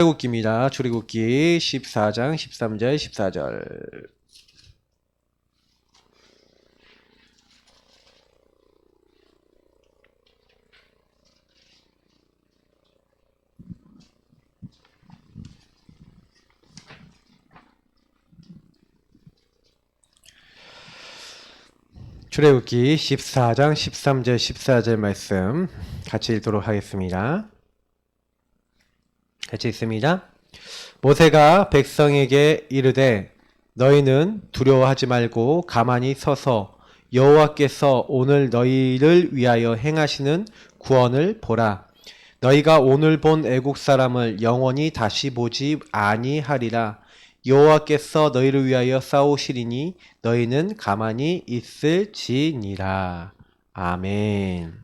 출애굽기입니다. 출애굽기 14장 13절 14절. 출애굽기 14장 13절 14절 말씀 같이 읽도록 하겠습니다. 같이 읽습니다. 모세가 백성에게 이르되 너희는 두려워하지 말고 가만히 서서 여호와께서 오늘 너희를 위하여 행하시는 구원을 보라. 너희가 오늘 본 애국 사람을 영원히 다시 보지 아니하리라. 여호와께서 너희를 위하여 싸우시리니 너희는 가만히 있을지니라. 아멘.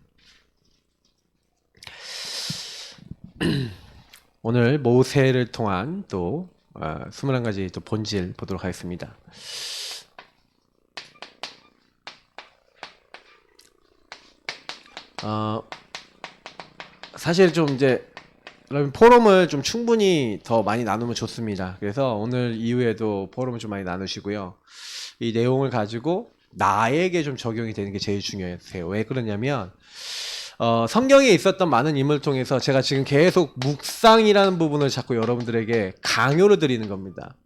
오늘 모세를 통한 또 21가지 또 본질 보도록 하겠습니다. 사실 좀 이제 여러분 포럼을 좀 충분히 더 많이 나누면 좋습니다. 그래서 오늘 이후에도 포럼을 좀 많이 나누시고요. 이 내용을 가지고 나에게 좀 적용이 되는 게 제일 중요해요. 왜 그러냐면 성경에 있었던 많은 인물을 통해서 제가 지금 계속 묵상이라는 부분을 자꾸 여러분들에게 강요를 드리는 겁니다.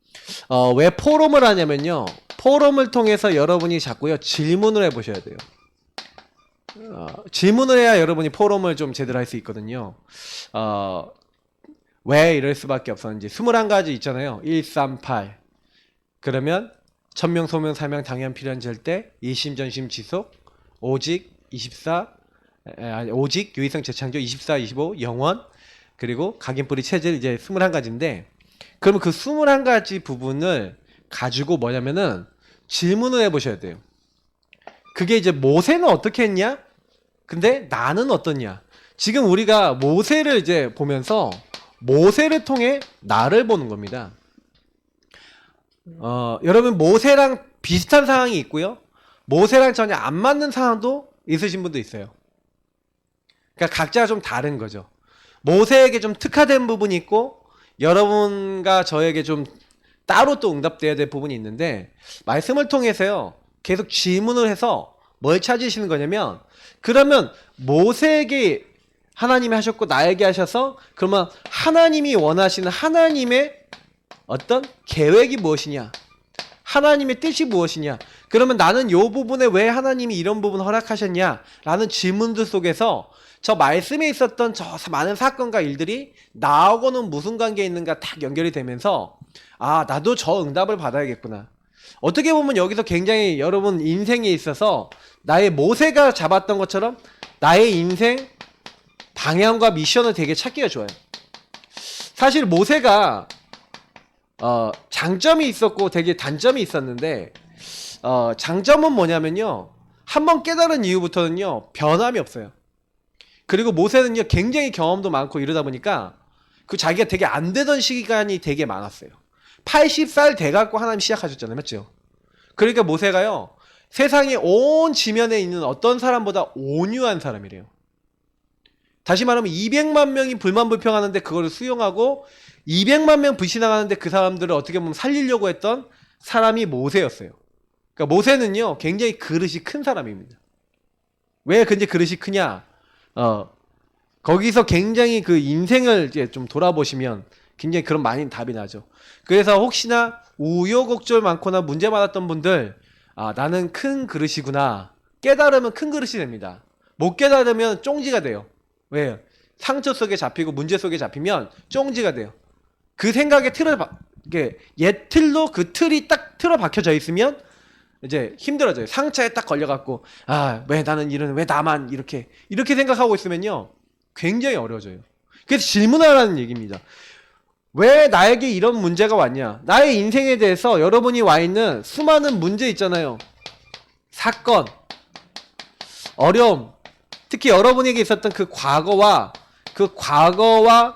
왜 포럼을 하냐면요. 포럼을 통해서 여러분이 자꾸요 질문을 해보셔야 돼요. 질문을 해야 여러분이 포럼을 좀 제대로 할 수 있거든요. 왜 이럴 수밖에 없었는지 21가지 있잖아요. 1, 3, 8 그러면 천명, 소명, 사명, 당연, 필연, 절대, 이심, 전심, 지속, 오직, 24 오직, 유의성, 재창조, 24, 25, 영원, 그리고 각인, 뿌리, 체질 이제 21가지인데 그러면 그 21가지 부분을 가지고 뭐냐면은 질문을 해보셔야 돼요. 그게 이제 모세는 어떻게 했냐? 근데 나는 어떻냐? 지금 우리가 모세를 이제 보면서 모세를 통해 나를 보는 겁니다. 여러분 모세랑 비슷한 상황이 있고요. 모세랑 전혀 안 맞는 상황도 있으신 분도 있어요. 그러니까 각자 좀 다른 거죠. 모세에게 좀 특화된 부분이 있고 여러분과 저에게 좀 따로 또 응답돼야 될 부분이 있는데 말씀을 통해서요. 계속 질문을 해서 뭘 찾으시는 거냐면 그러면 모세에게 하나님이 하셨고 나에게 하셔서 그러면 하나님이 원하시는 하나님의 어떤 계획이 무엇이냐? 하나님의 뜻이 무엇이냐? 그러면 나는 이 부분에 왜 하나님이 이런 부분 허락하셨냐? 라는 질문들 속에서 저 말씀에 있었던 저 많은 사건과 일들이 나하고는 무슨 관계에 있는가 딱 연결이 되면서 아 나도 저 응답을 받아야겠구나. 어떻게 보면 여기서 굉장히 여러분 인생에 있어서 나의 모세가 잡았던 것처럼 나의 인생 방향과 미션을 되게 찾기가 좋아요. 사실 모세가 장점이 있었고 되게 단점이 있었는데 장점은 뭐냐면요. 한번 깨달은 이후부터는요. 변함이 없어요. 그리고 모세는요. 굉장히 경험도 많고 이러다 보니까 그 자기가 되게 안 되던 시간이 되게 많았어요. 80살 돼갖고 하나님 시작하셨잖아요. 맞죠? 그러니까 모세가요. 세상의 온 지면에 있는 어떤 사람보다 온유한 사람이래요. 다시 말하면 200만 명이 불만불평하는데 그거를 수용하고 200만 명 불신앙하는데 그 사람들을 어떻게 보면 살리려고 했던 사람이 모세였어요. 그러니까 모세는요. 굉장히 그릇이 큰 사람입니다. 왜 근데 그릇이 크냐? 거기서 굉장히 그 인생을 이제 좀 돌아보시면 굉장히 그런 많이 답이 나죠. 그래서 혹시나 우여곡절 많거나 문제 많았던 분들 나는 큰 그릇이구나. 깨달으면 큰 그릇이 됩니다. 못 깨달으면 쫑지가 돼요. 왜요? 상처 속에 잡히고 문제 속에 잡히면 쫑지가 돼요. 그 생각에 옛 틀로 그 틀이 딱 틀어 박혀져 있으면 이제 힘들어져요. 상처에 딱 걸려갖고 왜 나는 왜 나만 이렇게 생각하고 있으면요 굉장히 어려워져요. 그래서 질문하라는 얘기입니다. 왜 나에게 이런 문제가 왔냐? 나의 인생에 대해서 여러분이 와 있는 수많은 문제 있잖아요. 사건, 어려움, 특히 여러분에게 있었던 그 과거와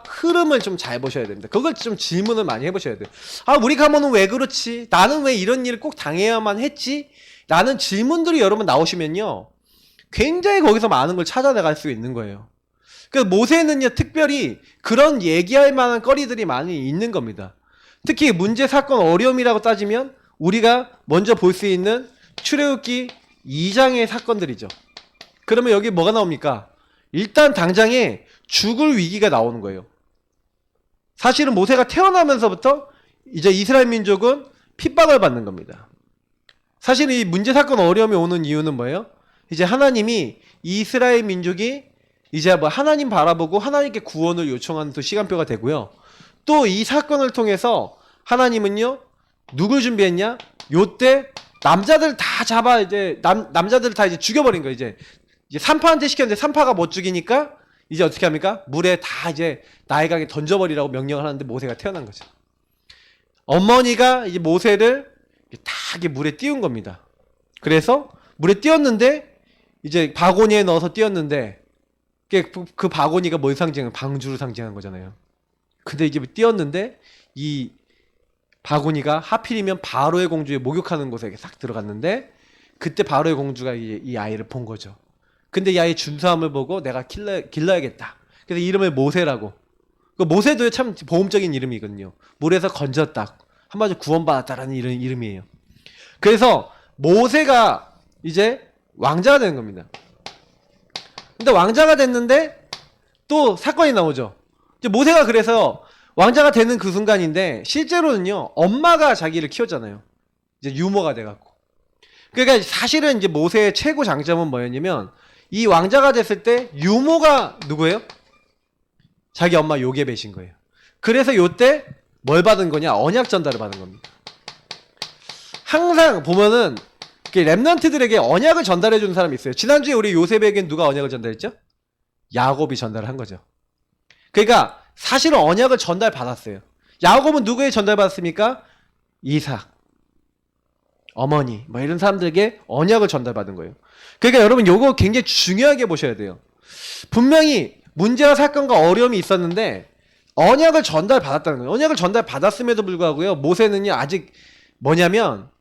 흐름을 좀 잘 보셔야 됩니다. 그걸 좀 질문을 많이 해보셔야 돼요. 우리 가문은 왜 그렇지? 나는 왜 이런 일을 꼭 당해야만 했지? 라는 질문들이 여러분 나오시면요. 굉장히 거기서 많은 걸 찾아나갈 수 있는 거예요. 그 모세는요 특별히 그런 얘기할 만한 거리들이 많이 있는 겁니다. 특히 문제, 사건, 어려움이라고 따지면 우리가 먼저 볼 수 있는 출애굽기 2장의 사건들이죠. 그러면 여기 뭐가 나옵니까? 일단 당장에 죽을 위기가 나오는 거예요. 사실은 모세가 태어나면서부터 이제 이스라엘 민족은 핍박을 받는 겁니다. 사실 이 문제, 사건, 어려움이 오는 이유는 뭐예요? 이제 하나님이 이스라엘 민족이 이제 뭐 하나님 바라보고 하나님께 구원을 요청하는 또 시간표가 되고요. 또 이 사건을 통해서 하나님은요 누굴 준비했냐? 요때 남자들 다 잡아 이제 남자들을 다 이제 죽여버린 거예요. 이제 산파한테 시켰는데 산파가 못 죽이니까 이제 어떻게 합니까? 물에 다 이제 나일강에 던져버리라고 명령을 하는데 모세가 태어난 거죠. 어머니가 이제 모세를 다 이렇게 물에 띄운 겁니다. 그래서 물에 띄웠는데 이제 바구니에 넣어서 띄웠는데 그 바구니가 뭘 상징해요? 방주를 상징한 거잖아요. 근데 이제 띄웠는데 이 바구니가 하필이면 바로의 공주의 목욕하는 곳에 싹 들어갔는데 그때 바로의 공주가 이 아이를 본 거죠. 근데 이 아이의 준수함을 보고 내가 길러야겠다. 그래서 이름을 모세라고. 그 모세도 참 보험적인 이름이거든요. 물에서 건졌다. 한마디로 구원받았다라는 이런 이름이에요. 그래서 모세가 이제 왕자가 되는 겁니다. 근데 왕자가 됐는데 또 사건이 나오죠. 이제 모세가 그래서 왕자가 되는 그 순간인데 실제로는요 엄마가 자기를 키웠잖아요. 이제 유모가 돼갖고. 그러니까 사실은 이제 모세의 최고 장점은 뭐였냐면 이 왕자가 됐을 때 유모가 누구예요? 자기 엄마 요게벳인 거예요. 그래서 요때 뭘 받은 거냐? 언약 전달을 받은 겁니다. 항상 보면은 렘넌트들에게 언약을 전달해 주는 사람이 있어요. 지난주에 우리 요셉에겐 누가 언약을 전달했죠? 야곱이 전달을 한 거죠. 그러니까 사실은 언약을 전달받았어요. 야곱은 누구에 전달받았습니까? 이삭, 어머니 뭐 이런 사람들에게 언약을 전달받은 거예요. 그러니까 여러분 요거 굉장히 중요하게 보셔야 돼요. 분명히 문제와 사건과 어려움이 있었는데 언약을 전달받았다는 거예요. 언약을 전달받았음에도 불구하고요 모세는요 아직 뭐냐면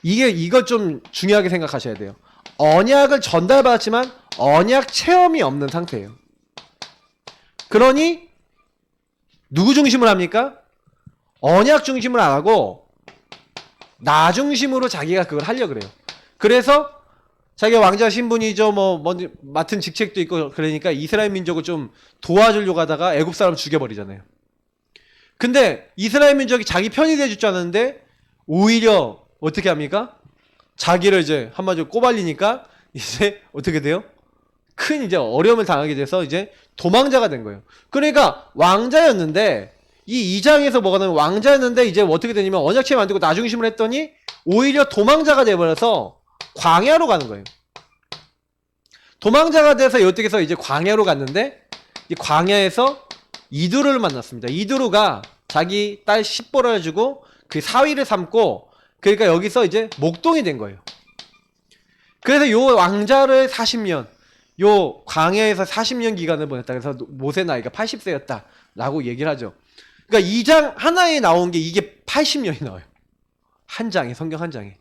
이걸 좀 중요하게 생각하셔야 돼요. 언약을 전달받았지만 언약 체험이 없는 상태예요. 그러니 누구 중심으로 합니까? 언약 중심으로 안 하고 나 중심으로 자기가 그걸 하려고 그래요. 그래서 자기가 왕자 신분이죠. 뭐 맡은 직책도 있고 그러니까 이스라엘 민족을 좀 도와주려고 하다가 애굽 사람 죽여버리잖아요. 근데 이스라엘 민족이 자기 편이 돼줄 줄 알았는데 오히려 어떻게 합니까? 자기를 이제 한마디로 꼬발리니까 이제 어떻게 돼요? 큰 이제 어려움을 당하게 돼서 이제 도망자가 된 거예요. 그러니까 왕자였는데 이 2장에서 뭐가 나면 왕자였는데 이제 어떻게 되냐면 언약체 만들고 나 중심으로 했더니 오히려 도망자가 돼버려서 광야로 가는 거예요. 도망자가 돼서 이쪽에서 이제 광야로 갔는데 이 광야에서 이두루를 만났습니다. 이두루가 자기 딸 십보라를 주고 그 사위를 삼고 그러니까 여기서 이제 목동이 된 거예요. 그래서 요 왕자를 40년 요 광야에서 40년 기간을 보냈다. 그래서 모세 나이가 80세였다 라고 얘기를 하죠. 그러니까 2장 하나에 나온 게 이게 80년이 나와요. 한 장에, 성경 한 장에.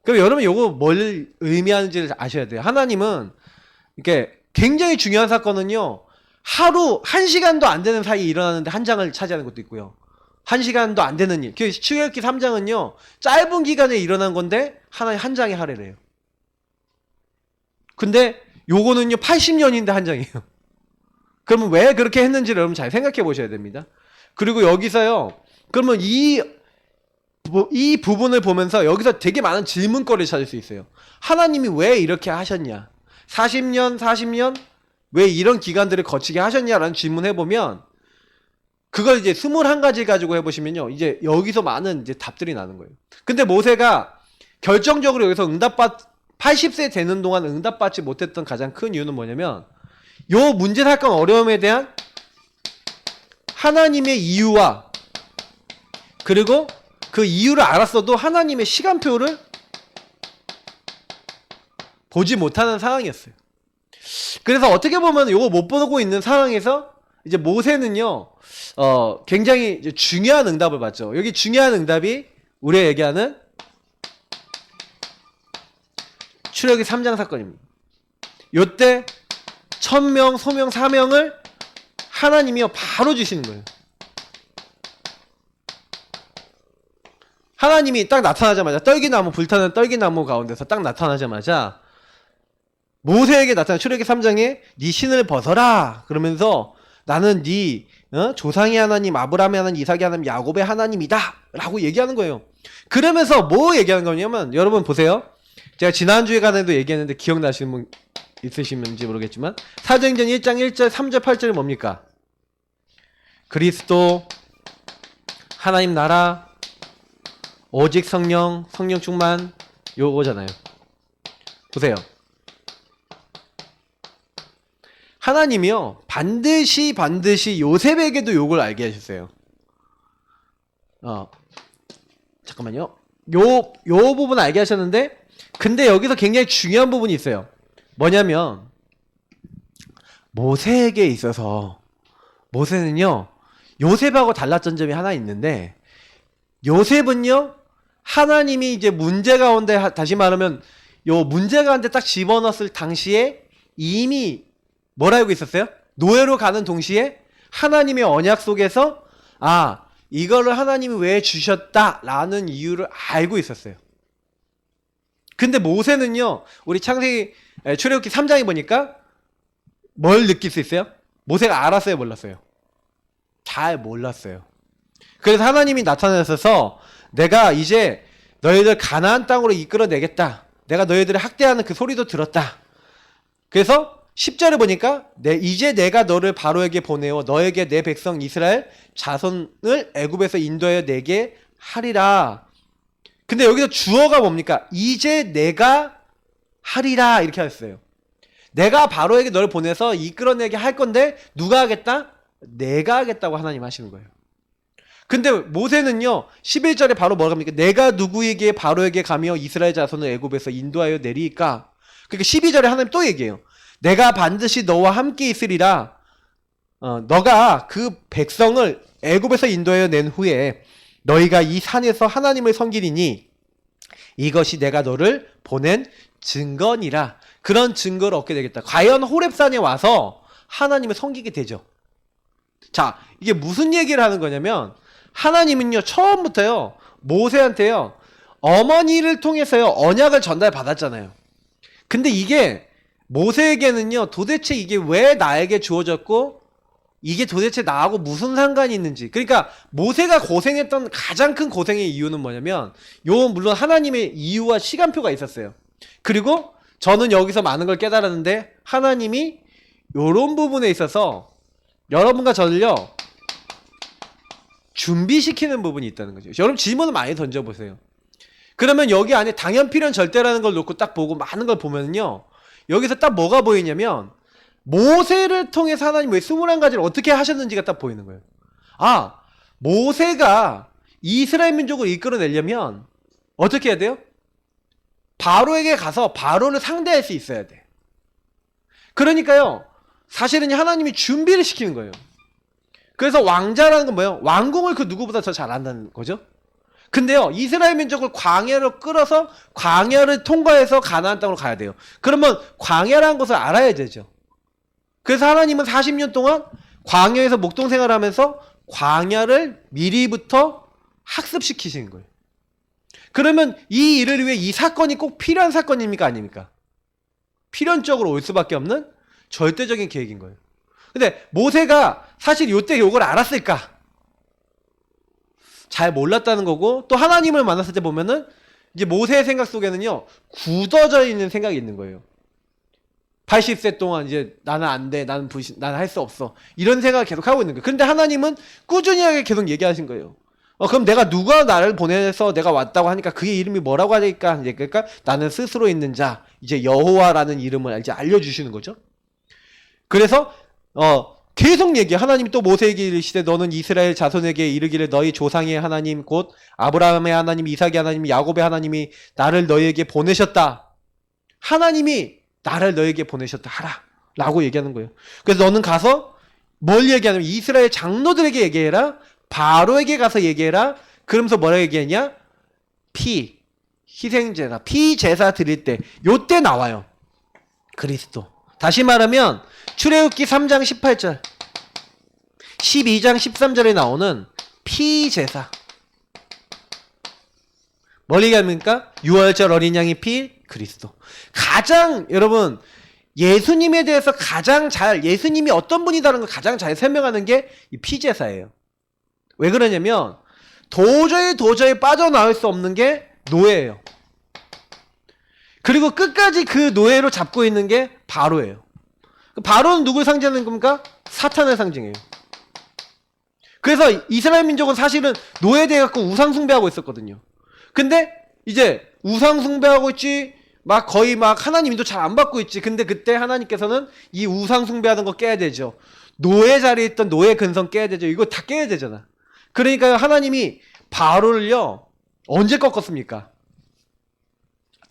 그럼 여러분 요거 뭘 의미하는지를 아셔야 돼요. 하나님은 이렇게 굉장히 중요한 사건은요 하루 1시간도 안 되는 사이에 일어나는데 한 장을 차지하는 것도 있고요 1시간도 안 되는 일. 출애굽기 3장은요 짧은 기간에 일어난 건데 하나님 한 장에 하래래요. 근데 요거는요 80년인데 한 장이에요. 그러면 왜 그렇게 했는지를 여러분 잘 생각해 보셔야 됩니다. 그리고 여기서요 그러면 이 부분을 보면서 여기서 되게 많은 질문거리를 찾을 수 있어요. 하나님이 왜 이렇게 하셨냐? 40년 왜 이런 기간들을 거치게 하셨냐라는 질문 해보면 그걸 이제 21가지 가지고 해보시면요 이제 여기서 많은 이제 답들이 나는 거예요. 근데 모세가 결정적으로 여기서 80세 되는 동안 응답받지 못했던 가장 큰 이유는 뭐냐면 요 문제, 사건, 어려움에 대한 하나님의 이유와 그리고 그 이유를 알았어도 하나님의 시간표를 보지 못하는 상황이었어요. 그래서 어떻게 보면 이거 못 보고 있는 상황에서 이제 모세는요 굉장히 이제 중요한 응답을 받죠. 여기 중요한 응답이 우리가 얘기하는 출애굽기 3장 사건입니다. 요때 천명, 소명, 사명을 하나님이요 바로 주시는 거예요. 하나님이 딱 나타나자마자 떨기나무, 불타는 떨기나무 가운데서 딱 나타나자마자 모세에게 나타난 출애굽기 3장에 네 신을 벗어라 그러면서 나는 네 조상의 하나님, 아브라함의 하나님, 이삭의 하나님, 야곱의 하나님이다 라고 얘기하는 거예요. 그러면서 뭐 얘기하는 거냐면, 여러분 보세요. 제가 지난주에 간에도 얘기했는데 기억나시는 분 있으시는지 모르겠지만, 사도행전 1장 1절 3절 8절이 뭡니까? 그리스도, 하나님 나라, 오직 성령, 성령 충만, 요거잖아요. 보세요. 하나님이요 반드시 요셉에게도 요걸 알게 하셨어요. 잠깐만요. 요 부분 알게 하셨는데, 근데 여기서 굉장히 중요한 부분이 있어요. 뭐냐면 모세에게 있어서, 모세는요 요셉하고 달랐던 점이 하나 있는데, 요셉은요 하나님이 이제 문제 가운데, 다시 말하면 요 문제 가운데 딱 집어넣었을 당시에 이미 뭘 알고 있었어요? 노예로 가는 동시에 하나님의 언약 속에서 이거를 하나님이 왜 주셨다라는 이유를 알고 있었어요. 근데 모세는요, 우리 창세기 출애굽기 3장에 보니까 뭘 느낄 수 있어요? 모세가 알았어요, 몰랐어요? 잘 몰랐어요. 그래서 하나님이 나타나셔서 내가 이제 너희들 가나안 땅으로 이끌어내겠다. 내가 너희들을 학대하는 그 소리도 들었다. 그래서 10절에 보니까 이제 내가 너를 바로에게 보내어 너에게 내 백성 이스라엘 자손을 애굽에서 인도하여 내게 하리라. 근데 여기서 주어가 뭡니까? 이제 내가 하리라 이렇게 하셨어요. 내가 바로에게 너를 보내서 이끌어내게 할 건데 누가 하겠다? 내가 하겠다고 하나님 하시는 거예요. 근데 모세는요 11절에 바로 뭐라고 합니까? 내가 누구에게 바로에게 가며 이스라엘 자손을 애굽에서 인도하여 내리까? 그러니까 12절에 하나님 또 얘기해요. 내가 반드시 너와 함께 있으리라. 너가 그 백성을 애굽에서 인도하여 낸 후에 너희가 이 산에서 하나님을 섬기리니 이것이 내가 너를 보낸 증거니라. 그런 증거를 얻게 되겠다. 과연 호렙산에 와서 하나님을 섬기게 되죠. 자, 이게 무슨 얘기를 하는 거냐면, 하나님은요 처음부터요 모세한테요 어머니를 통해서요 언약을 전달받았잖아요. 근데 이게 모세에게는요 도대체 이게 왜 나에게 주어졌고 이게 도대체 나하고 무슨 상관이 있는지, 그러니까 모세가 고생했던 가장 큰 고생의 이유는 뭐냐면, 물론 하나님의 이유와 시간표가 있었어요. 그리고 저는 여기서 많은 걸 깨달았는데, 하나님이 요런 부분에 있어서 여러분과 저를요 준비시키는 부분이 있다는 거죠. 여러분 질문을 많이 던져보세요. 그러면 여기 안에 당연 필연 절대라는 걸 놓고 딱 보고 많은 걸 보면요, 여기서 딱 뭐가 보이냐면, 모세를 통해서 하나님 왜 21가지를 어떻게 하셨는지가 딱 보이는 거예요. 모세가 이스라엘 민족을 이끌어내려면 어떻게 해야 돼요? 바로에게 가서 바로를 상대할 수 있어야 돼. 그러니까요 사실은 하나님이 준비를 시키는 거예요. 그래서 왕자라는 건 뭐예요? 왕궁을 그 누구보다 더 잘한다는 거죠. 근데요 이스라엘 민족을 광야로 끌어서 광야를 통과해서 가나안 땅으로 가야 돼요. 그러면 광야라는 것을 알아야 되죠. 그래서 하나님은 40년 동안 광야에서 목동생활을 하면서 광야를 미리부터 학습시키시는 거예요. 그러면 이 일을 위해 이 사건이 꼭 필요한 사건입니까? 아닙니까? 필연적으로 올 수밖에 없는 절대적인 계획인 거예요. 근데 모세가 사실 이때 이걸 알았을까? 잘 몰랐다는 거고, 또 하나님을 만났을 때 보면은 이제 모세의 생각 속에는요 굳어져 있는 생각이 있는 거예요. 80세 동안 이제 나는 안 돼, 나는 할 수 없어, 이런 생각을 계속 하고 있는 거예요. 근데 하나님은 꾸준히 계속 얘기하신 거예요. 그럼 누가 나를 보내서 내가 왔다고 하니까 그의 이름이 뭐라고 하니까, 그러니까 나는 스스로 있는 자, 이제 여호와라는 이름을 이제 알려주시는 거죠. 그래서 계속 하나님이 또 모세에게 이르시되 너는 이스라엘 자손에게 이르기를 너희 조상의 하나님 곧 아브라함의 하나님, 이삭의 하나님, 야곱의 하나님이 나를 너희에게 보내셨다. 하나님이 나를 너희에게 보내셨다 하라 라고 얘기하는 거예요. 그래서 너는 가서 뭘 얘기하냐면 이스라엘 장로들에게 얘기해라, 바로에게 가서 얘기해라. 그러면서 뭐라고 얘기하냐? 희생제사, 피제사 드릴 때, 요때 나와요 그리스도. 다시 말하면 출애굽기 3장 18절 12장 13절에 나오는 피제사. 뭘 얘기합니까? 6월절 어린 양의 피 그리스도. 가장 여러분 예수님에 대해서 가장 잘, 예수님이 어떤 분이다라는 걸 가장 잘 설명하는 게 이 피제사예요. 왜 그러냐면 도저히 빠져나올 수 없는 게 노예예요. 그리고 끝까지 그 노예로 잡고 있는 게 바로예요. 바로는 누굴 상징하는 겁니까? 사탄을 상징해요. 그래서 이스라엘 민족은 사실은 노예돼갖고 우상숭배하고 있었거든요. 근데 이제 우상숭배하고 있지, 막 거의 막 하나님 인도 잘 안 받고 있지. 근데 그때 하나님께서는 이 우상숭배하던 거 깨야 되죠. 노예 자리에 있던 노예 근성 깨야 되죠. 이거 다 깨야 되잖아. 그러니까 하나님이 바로를요 언제 꺾었습니까?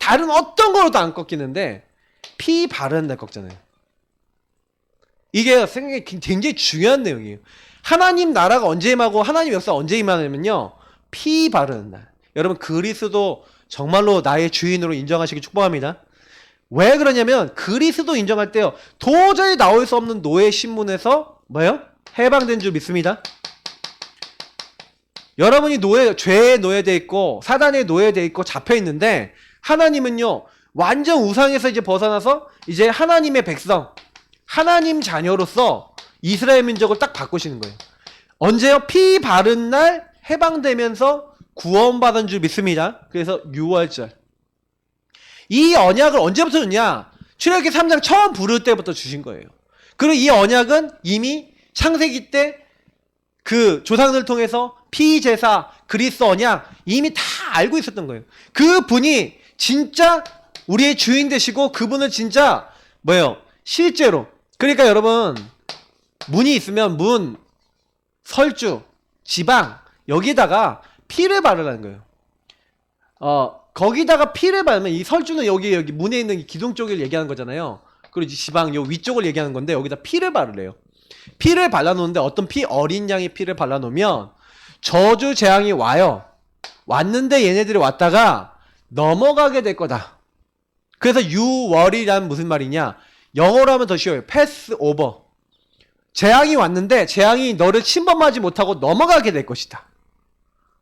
다른 어떤 거로도 안 꺾이는데 피 바르는 날 꺾잖아요. 이게 생각이 굉장히 중요한 내용이에요. 하나님 나라가 언제 임하고 하나님 역사 언제 임하냐면요, 피 바르는 날. 여러분 그리스도 정말로 나의 주인으로 인정하시기 축복합니다. 왜 그러냐면 그리스도 인정할 때요 도저히 나올 수 없는 노예 신문에서 뭐예요? 해방된 줄 믿습니다. 여러분이 죄의 노예돼 있고 사단의 노예돼 있고 잡혀 있는데 하나님은요 완전 우상에서 이제 벗어나서 이제 하나님의 백성, 하나님 자녀로서 이스라엘 민족을 딱 바꾸시는 거예요. 언제요? 피 바른 날 해방되면서 구원받은 줄 믿습니다. 그래서 6월절. 이 언약을 언제부터 줬냐? 출애굽기 3장 처음 부를 때부터 주신 거예요. 그리고 이 언약은 이미 창세기 때 그 조상들을 통해서 피제사, 그리스도 언약 이미 다 알고 있었던 거예요. 그분이 진짜 우리의 주인 되시고 그분은 진짜 뭐예요? 실제로. 그러니까 여러분 문이 있으면 문, 설주, 지방 여기다가 피를 바르라는 거예요. 거기다가 피를 바르면 이 설주는 여기 문에 있는 기둥 쪽을 얘기하는 거잖아요. 그리고 지방 요 위쪽을 얘기하는 건데 여기다 피를 바르래요. 피를 발라놓는데 어떤 피? 어린 양의 피를 발라놓으면 저주 재앙이 와요. 왔는데 얘네들이 왔다가 넘어가게 될 거다. 그래서 6월이란 무슨 말이냐? 영어로 하면 더 쉬워요. 패스 오버. 재앙이 왔는데 재앙이 너를 침범하지 못하고 넘어가게 될 것이다.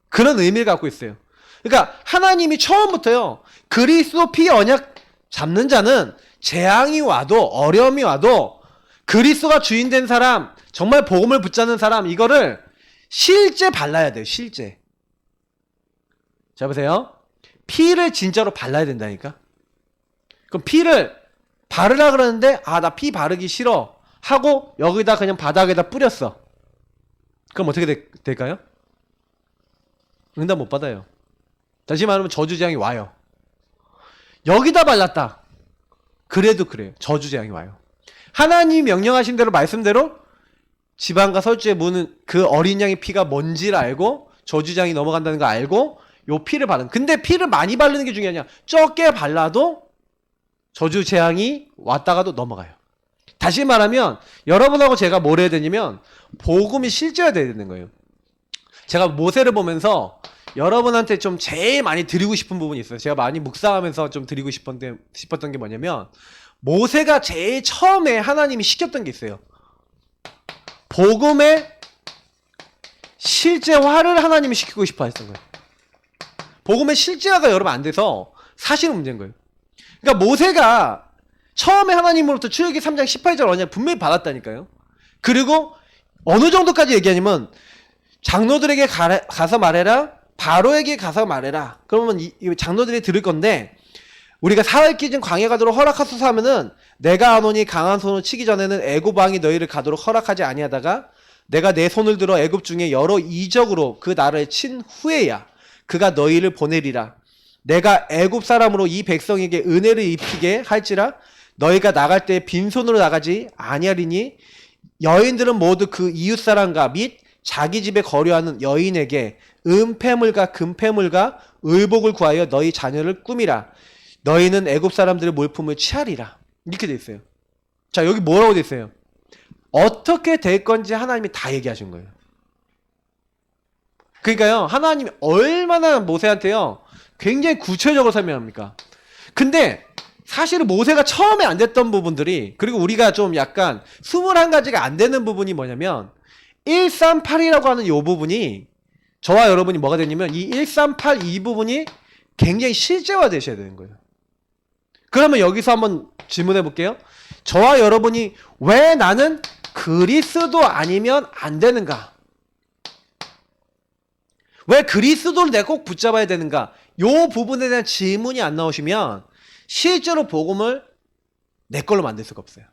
그런 의미를 갖고 있어요. 그러니까 하나님이 처음부터요 그리스도 피 언약 잡는 자는 재앙이 와도 어려움이 와도 그리스도가 주인 된 사람, 정말 복음을 붙잡는 사람, 이거를 실제 발라야 돼요. 실제. 자 보세요. 피를 진짜로 발라야 된다니까. 그럼 피를 바르라 그러는데 나 피 바르기 싫어 하고 여기다 그냥 바닥에다 뿌렸어. 그럼 어떻게 될까요? 응답 못 받아요. 다시 말하면 저주재앙이 와요. 여기다 발랐다. 그래도 그래요. 저주재앙이 와요. 하나님이 명령하신 대로 말씀대로 지방과 설주에 무는 그 어린 양의 피가 뭔지를 알고 저주재앙이 넘어간다는 거 알고 요 피를 바르는. 근데 피를 많이 바르는 게 중요하냐? 적게 발라도 저주재앙이 왔다가도 넘어가요. 다시 말하면 여러분하고 제가 뭘 해야 되냐면 복음이 실제가 돼야 되는 거예요. 제가 모세를 보면서 여러분한테 좀 제일 많이 드리고 싶은 부분이 있어요. 제가 많이 묵상하면서 좀 드리고 싶었던 게 뭐냐면 모세가 제일 처음에 하나님이 시켰던 게 있어요. 복음의 실제화를 하나님이 시키고 싶어 했던 거예요. 복음의 실제화가 여러분 안 돼서 사실은 문제인 거예요. 그러니까 모세가 처음에 하나님으로부터 출애굽기 3장 18절 언약 분명히 받았다니까요. 그리고 어느 정도까지 얘기하냐면 장로들에게 가서 말해라, 바로에게 가서 말해라. 그러면 이 장로들이 들을 건데 우리가 사흘기준 광야 가도록 허락하소서 하면은 내가 하노니 강한 손을 치기 전에는 애굽 왕이 너희를 가도록 허락하지 아니하다가 내가 내 손을 들어 애굽 중에 여러 이적으로 그 나라를 친 후에야 그가 너희를 보내리라. 내가 애굽 사람으로 이 백성에게 은혜를 입히게 할지라 너희가 나갈 때 빈손으로 나가지 아니하리니 여인들은 모두 그 이웃 사람과 및 자기 집에 거류하는 여인에게 은폐물과 금폐물과 의복을 구하여 너희 자녀를 꾸미라. 너희는 애굽 사람들의 물품을 취하리라. 이렇게 돼 있어요. 자, 여기 뭐라고 돼 있어요? 어떻게 될 건지 하나님이 다 얘기하신 거예요. 그러니까요, 하나님이 얼마나 모세한테요 굉장히 구체적으로 설명합니까? 근데 사실은 모세가 처음에 안 됐던 부분들이, 그리고 우리가 좀 약간 21가지가 안 되는 부분이 뭐냐면 138이라고 하는 이 부분이, 저와 여러분이 뭐가 되냐면 이 138 이 부분이 굉장히 실제화 되셔야 되는 거예요. 그러면 여기서 한번 질문해 볼게요. 저와 여러분이 왜 나는 그리스도 아니면 안 되는가? 왜 그리스도를 내가 꼭 붙잡아야 되는가? 이 부분에 대한 질문이 안 나오시면 실제로 복음을 내 걸로 만들 수가 없어요.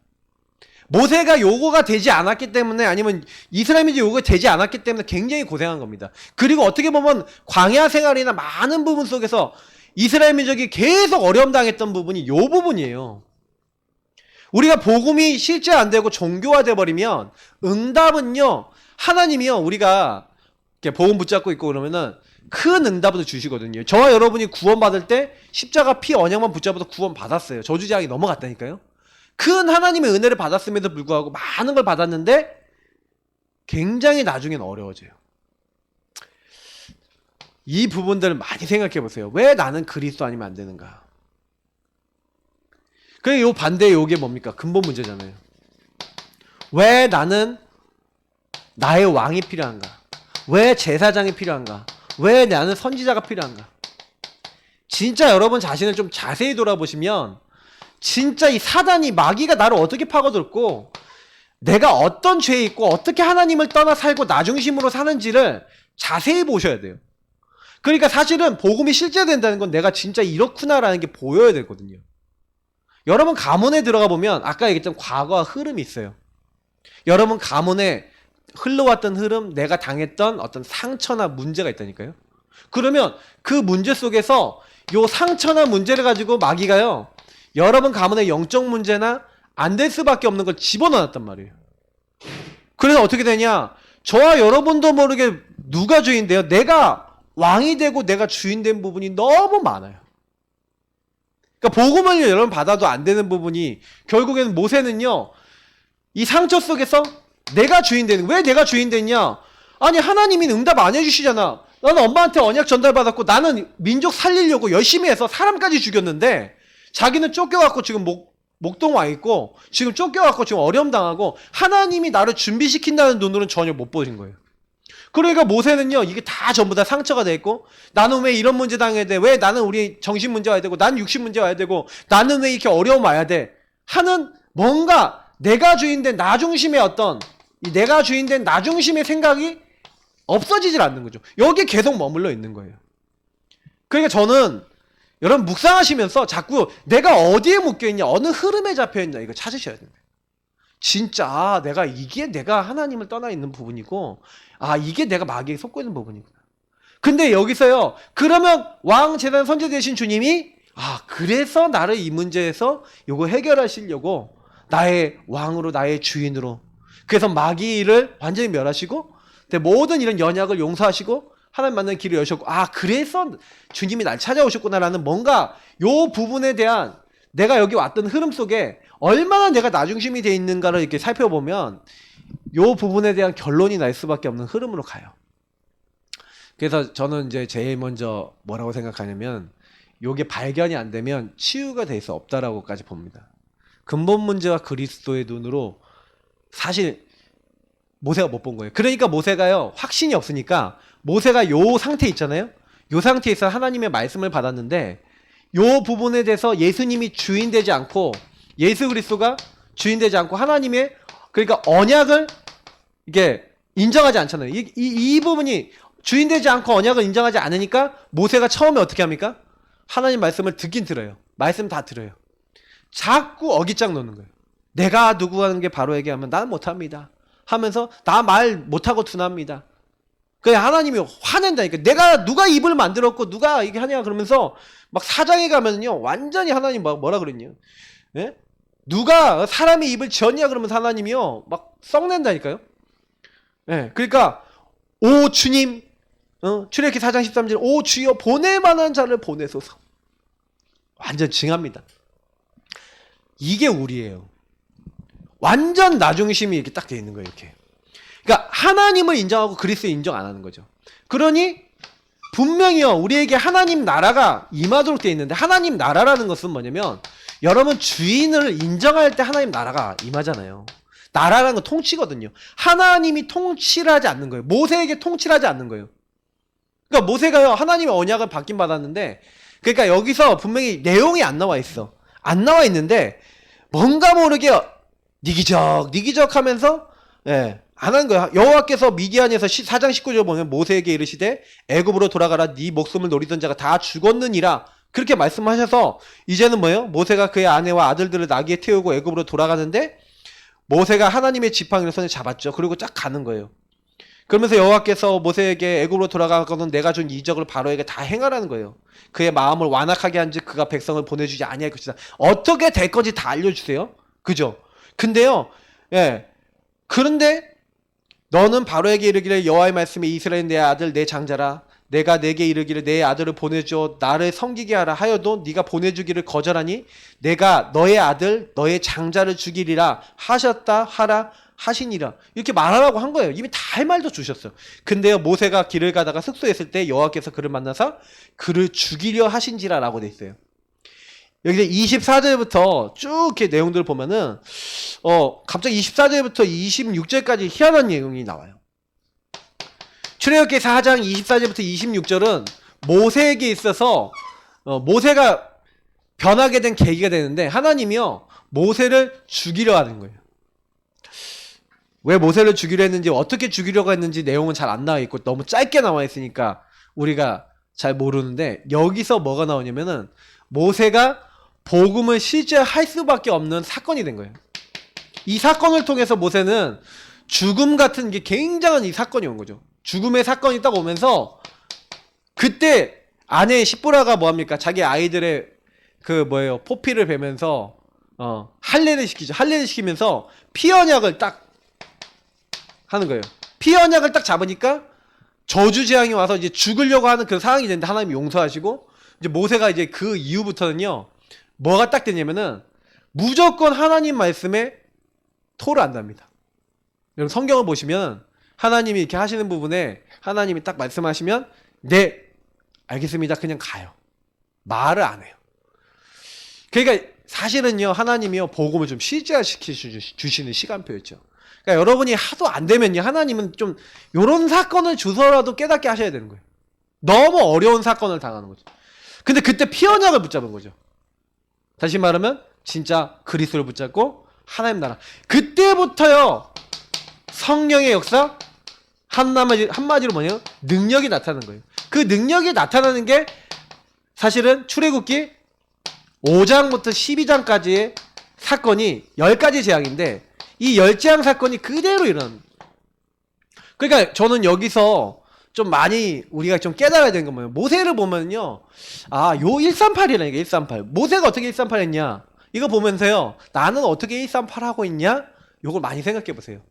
모세가 요구가 되지 않았기 때문에, 아니면 이스라엘 민족이 요구가 되지 않았기 때문에 굉장히 고생한 겁니다. 그리고 어떻게 보면 광야 생활이나 많은 부분 속에서 이스라엘 민족이 계속 어려움 당했던 부분이 요 부분이에요. 우리가 복음이 실제 안 되고 종교화돼 버리면 응답은요, 하나님이요, 우리가 이렇게 복음 붙잡고 있고 그러면은 큰 응답을 주시거든요. 저와 여러분이 구원받을 때 십자가 피 언약만 붙잡아도 구원 받았어요. 저주제약이 넘어갔다니까요. 큰 하나님의 은혜를 받았음에도 불구하고 많은 걸 받았는데 굉장히 나중엔 어려워져요. 이 부분들을 많이 생각해 보세요. 왜 나는 그리스도 아니면 안 되는가? 그래, 요 반대의 요게 뭡니까? 근본 문제잖아요. 왜 나는 나의 왕이 필요한가? 왜 제사장이 필요한가? 왜 나는 선지자가 필요한가? 진짜 여러분 자신을 좀 자세히 돌아보시면 진짜 이 사단이, 마귀가 나를 어떻게 파고들었고 내가 어떤 죄에 있고 어떻게 하나님을 떠나 살고 나 중심으로 사는지를 자세히 보셔야 돼요. 그러니까 사실은 복음이 실제된다는 건 내가 진짜 이렇구나라는 게 보여야 되거든요. 여러분 가문에 들어가 보면 아까 얘기했던 과거와 흐름이 있어요. 여러분 가문에 흘러왔던 흐름, 내가 당했던 어떤 상처나 문제가 있다니까요. 그러면 그 문제 속에서 요 상처나 문제를 가지고 마귀가요, 여러분 가문의 영적 문제나 안 될 수밖에 없는 걸 집어넣었단 말이에요. 그래서 어떻게 되냐, 저와 여러분도 모르게 누가 주인데요, 내가 왕이 되고 내가 주인 된 부분이 너무 많아요. 그러니까 복음을 여러분 받아도 안 되는 부분이, 결국에는 모세는요, 이 상처 속에서 내가 주인 되는, 왜 내가 주인 됐냐? 아니 하나님이 응답 안 해주시잖아. 나는 엄마한테 언약 전달받았고 나는 민족 살리려고 열심히 해서 사람까지 죽였는데 자기는 쫓겨갖고 지금 목동 와 있고 지금 쫓겨갖고 지금 어려움 당하고 하나님이 나를 준비시킨다는 눈으로는 전혀 못 보신 거예요. 그러니까 모세는요, 이게 다 전부 다 상처가 돼 있고, 나는 왜 이런 문제 당해야 돼? 왜 나는 우리 정신 문제 와야 되고, 나는 육신 문제 와야 되고, 나는 왜 이렇게 어려움 와야 돼? 하는 뭔가 내가 주인된 나 중심의 어떤, 이 내가 주인된 나 중심의 생각이 없어지질 않는 거죠. 여기에 계속 머물러 있는 거예요. 그러니까 저는 여러분 묵상하시면서 자꾸 내가 어디에 묶여있냐, 어느 흐름에 잡혀있냐, 이거 찾으셔야 됩니다. 진짜 내가 하나님을 떠나 있는 부분이고, 이게 내가 마귀에 속고 있는 부분이구나. 근데 여기서요, 그러면 왕, 제사장, 선지자 되신 주님이 그래서 나를 이 문제에서 요거 해결하시려고 나의 왕으로, 나의 주인으로, 그래서 마귀를 완전히 멸하시고 모든 이런 연약을 용서하시고 하나님 만나는 길을 여셨고, 그래서 주님이 날 찾아오셨구나라는 뭔가 요 부분에 대한, 내가 여기 왔던 흐름 속에 얼마나 내가 나 중심이 돼 있는가를 이렇게 살펴보면 요 부분에 대한 결론이 날 수밖에 없는 흐름으로 가요. 그래서 저는 이제 제일 먼저 뭐라고 생각하냐면, 요게 발견이 안 되면 치유가 될 수 없다라고까지 봅니다. 근본 문제와 그리스도의 눈으로 사실 모세가 못 본 거예요. 그러니까 모세가요, 확신이 없으니까 모세가 요 상태 있잖아요. 요 상태에서 하나님의 말씀을 받았는데 요 부분에 대해서 예수님이 주인되지 않고, 예수 그리스도가 주인되지 않고 하나님의, 그러니까 언약을 이게 인정하지 않잖아요. 이 부분이 주인되지 않고 언약을 인정하지 않으니까 모세가 처음에 어떻게 합니까? 하나님 말씀을 듣긴 들어요. 말씀 다 들어요. 자꾸 어깃장 놓는 거예요. 내가 누구 하는 게 바로 얘기하면 나는 못합니다 하면서 나 말 못하고 둔합니다. 그래, 하나님이 화낸다니까. 누가 입을 만들었고 누가 이게 하냐 그러면서 막 사장에 가면요, 완전히 하나님 뭐라 그랬냐, 예? 누가 사람의 입을 지었냐 그러면서 하나님이요 막 썩낸다니까요. 예, 그러니까 오 주님, 출애굽기 4장 13절, 오 주여 보낼 만한 자를 보내소서. 완전 징합니다. 이게 우리예요. 완전 나 중심이 이렇게 딱 돼 있는 거예요, 이렇게. 그러니까 하나님을 인정하고 그리스도 인정 안 하는 거죠. 그러니 분명히요, 우리에게 하나님 나라가 임하도록 돼 있는데, 하나님 나라라는 것은 뭐냐면, 여러분 주인을 인정할 때 하나님 나라가 임하잖아요. 나라라는 건 통치거든요. 하나님이 통치를 하지 않는 거예요. 모세에게 통치를 하지 않는 거예요. 그러니까 모세가요, 하나님의 언약을 받긴 받았는데, 그러니까 여기서 분명히 내용이 안 나와 있어. 안 나와 있는데 뭔가 모르게 니기적 하면서 안 한 거야. 여호와께서 미디안에서 4장 19절 보면 모세에게 이르시되 애굽으로 돌아가라 네 목숨을 노리던 자가 다 죽었느니라 그렇게 말씀하셔서 이제는 뭐예요? 모세가 그의 아내와 아들들을 나귀에 태우고 애굽으로 돌아가는데 모세가 하나님의 지팡이를 손에 잡았죠. 그리고 쫙 가는 거예요. 그러면서 여호와께서 모세에게 애굽으로 돌아가거든 내가 준 이적을 바로에게 다 행하라는 거예요. 그의 마음을 완악하게 한즉 그가 백성을 보내주지 아니할 것이다. 어떻게 될 건지 다 알려주세요. 그죠? 근데요, 그런데 너는 바로에게 이르기를 여호와의 말씀에 이스라엘 내 아들 내 장자라 내가 내게 이르기를 내 아들을 보내줘 나를 섬기게 하라 하여도 네가 보내주기를 거절하니 내가 너의 아들 너의 장자를 죽이리라 하셨다 하라 하시니라 이렇게 말하라고 한 거예요. 이미 다 할 말도 주셨어요. 근데요 모세가 길을 가다가 숙소했을 때 여호와께서 그를 만나서 그를 죽이려 하신지라 라고 돼 있어요. 여기서 24절부터 쭉 이렇게 내용들을 보면은 갑자기 24절부터 26절까지 희한한 내용이 나와요. 출애굽기 4장 24절부터 26절은 모세에게 있어서 모세가 변하게 된 계기가 되는데 하나님이요 모세를 죽이려 하는 거예요. 왜 모세를 죽이려 했는지 어떻게 죽이려고 했는지 내용은 잘 안 나와 있고 너무 짧게 나와 있으니까 우리가 잘 모르는데 여기서 뭐가 나오냐면은 모세가 복음을 실제 할 수밖에 없는 사건이 된 거예요. 이 사건을 통해서 모세는 죽음 같은 게 굉장한 이 사건이 온 거죠. 죽음의 사건이 딱 오면서 그때 아내 시브라가 뭐합니까? 자기 아이들의 포피를 베면서 할례를 시키죠. 할례를 시키면서 피 언약을 딱 하는 거예요. 피 언약을 딱 잡으니까 저주 재앙이 와서 이제 죽으려고 하는 그 상황이 되는데 하나님이 용서하시고 이제 모세가 이제 그 이후부터는요 뭐가 딱 되냐면은 무조건 하나님 말씀에 토를 안답니다. 여러분 성경을 보시면 하나님이 이렇게 하시는 부분에 하나님이 딱 말씀하시면 네 알겠습니다 그냥 가요. 말을 안 해요. 그러니까 사실은요 하나님이요 복음을 좀 실제화시켜 주시는 시간표였죠. 그러니까 여러분이 하도 안 되면요 하나님은 좀 요런 사건을 주서라도 깨닫게 하셔야 되는 거예요. 너무 어려운 사건을 당하는 거죠. 근데 그때 피 언약을 붙잡은 거죠. 다시 말하면 진짜 그리스도를 붙잡고 하나님 나라. 그때부터요 성령의 역사 한마디로 뭐냐면 능력이 나타나는 거예요. 그 능력이 나타나는 게 사실은 출애굽기 5장부터 12장까지의 사건이 10가지 재앙인데 이 10재앙 사건이 그대로 일어납니다. 그러니까 저는 여기서 좀 많이 우리가 좀 깨달아야 되는 건 뭐예요? 모세를 보면요. 요 138이라니까 138. 모세가 어떻게 138 했냐? 이거 보면서요. 나는 어떻게 138 하고 있냐? 요걸 많이 생각해 보세요.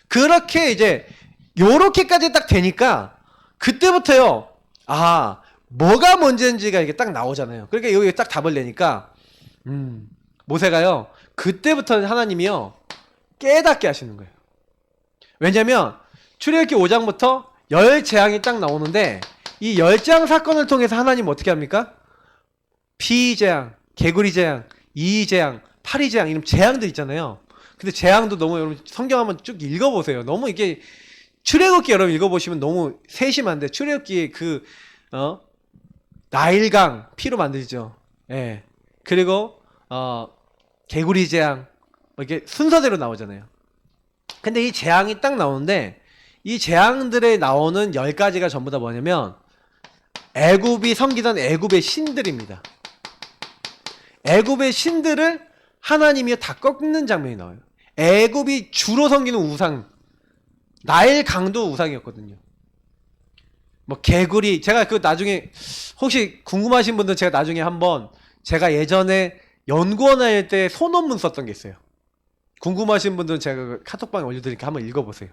그렇게 이제 요렇게까지 딱 되니까 그때부터요. 뭐가 문제인지가 이게 딱 나오잖아요. 그러니까 여기 딱 답을 내니까 모세가요. 그때부터 하나님이요. 깨닫게 하시는 거예요. 왜냐면 출애굽기 5장부터 10재앙이 딱 나오는데 이 10재앙 사건을 통해서 하나님 어떻게 합니까? 피재앙, 개구리재앙, 이재앙, 파리재앙 이런 재앙들 있잖아요. 근데 재앙도 너무 여러분 성경 한번 쭉 읽어보세요. 너무 이게 출애굽기 여러분 읽어보시면 너무 세심한데 출애굽기 나일강 피로 만들죠. 예. 그리고 개구리재앙 이렇게 순서대로 나오잖아요. 근데 이 재앙이 딱 나오는데 이 재앙들에 나오는 10가지가 전부 다 뭐냐면 애굽이 섬기던 애굽의 신들입니다. 애굽의 신들을 하나님이 다 꺾는 장면이 나와요. 애굽이 주로 섬기는 우상 나일 강도 우상이었거든요. 뭐 개구리 제가 그 나중에 혹시 궁금하신 분들 제가 나중에 한번 제가 예전에 연구원 할 때 소논문 썼던 게 있어요. 궁금하신 분들은 제가 카톡방에 올려드리니까 한번 읽어보세요.